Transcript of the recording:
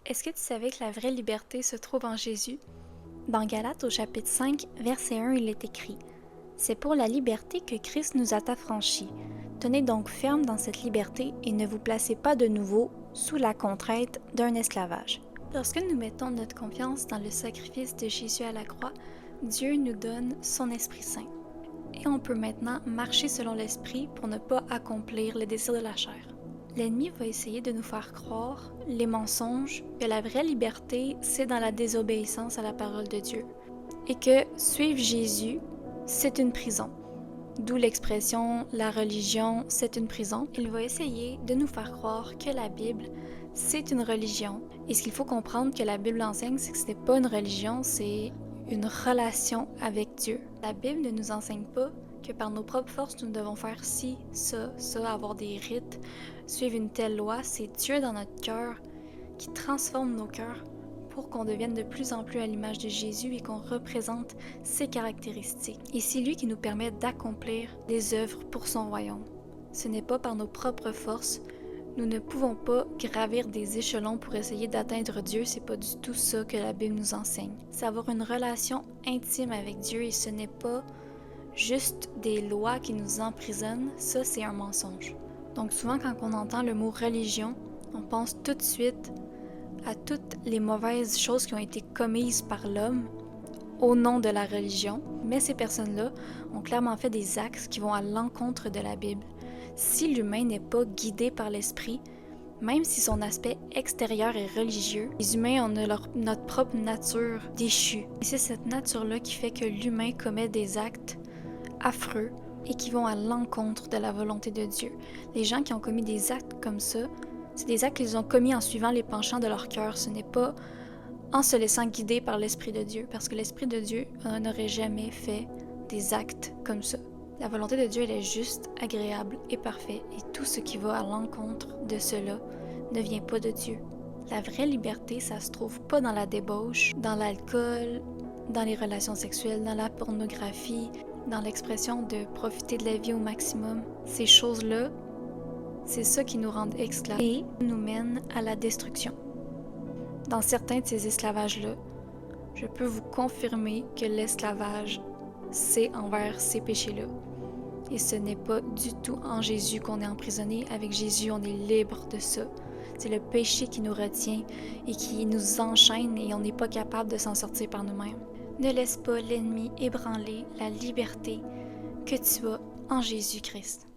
Est-ce que tu savais que la vraie liberté se trouve en Jésus? Dans Galates au chapitre 5, verset 1, il est écrit: C'est pour la liberté que Christ nous a affranchis. Tenez donc ferme dans cette liberté et ne vous placez pas de nouveau sous la contrainte d'un esclavage. Lorsque nous mettons notre confiance dans le sacrifice de Jésus à la croix, Dieu nous donne son Esprit Saint. Et on peut maintenant marcher selon l'Esprit pour ne pas accomplir les désirs de la chair. L'ennemi va essayer de nous faire croire les mensonges, que la vraie liberté, c'est dans la désobéissance à la parole de Dieu. Et que suivre Jésus, c'est une prison. D'où l'expression « la religion, c'est une prison ». Il va essayer de nous faire croire que la Bible, c'est une religion. Et ce qu'il faut comprendre que la Bible enseigne, c'est que ce n'est pas une religion, c'est une relation avec Dieu. La Bible ne nous enseigne pas que par nos propres forces, nous devons faire ci, ça, avoir des rites, suivre une telle loi. C'est Dieu dans notre cœur qui transforme nos cœurs pour qu'on devienne de plus en plus à l'image de Jésus et qu'on représente ses caractéristiques. Et c'est lui qui nous permet d'accomplir des œuvres pour son royaume. Ce n'est pas par nos propres forces. Nous ne pouvons pas gravir des échelons pour essayer d'atteindre Dieu, c'est pas du tout ça que la Bible nous enseigne. C'est avoir une relation intime avec Dieu et ce n'est pas juste des lois qui nous emprisonnent, ça c'est un mensonge. Donc souvent quand on entend le mot religion, on pense tout de suite à toutes les mauvaises choses qui ont été commises par l'homme au nom de la religion, mais ces personnes-là ont clairement fait des actes qui vont à l'encontre de la Bible. Si l'humain n'est pas guidé par l'esprit, même si son aspect extérieur est religieux, les humains ont notre propre nature déchue. Et c'est cette nature-là qui fait que l'humain commet des actes affreux et qui vont à l'encontre de la volonté de Dieu. Les gens qui ont commis des actes comme ça, c'est des actes qu'ils ont commis en suivant les penchants de leur cœur. Ce n'est pas en se laissant guider par l'Esprit de Dieu, parce que l'Esprit de Dieu n'aurait jamais fait des actes comme ça. La volonté de Dieu, elle est juste, agréable et parfaite, et tout ce qui va à l'encontre de cela ne vient pas de Dieu. La vraie liberté, ça se trouve pas dans la débauche, dans l'alcool, dans les relations sexuelles, dans la pornographie, dans l'expression de profiter de la vie au maximum. Ces choses-là, c'est ça qui nous rend esclaves et nous mène à la destruction. Dans certains de ces esclavages-là, je peux vous confirmer que l'esclavage, c'est envers ces péchés-là. Et ce n'est pas du tout en Jésus qu'on est emprisonné. Avec Jésus, on est libre de ça. C'est le péché qui nous retient et qui nous enchaîne et on n'est pas capable de s'en sortir par nous-mêmes. Ne laisse pas l'ennemi ébranler la liberté que tu as en Jésus-Christ.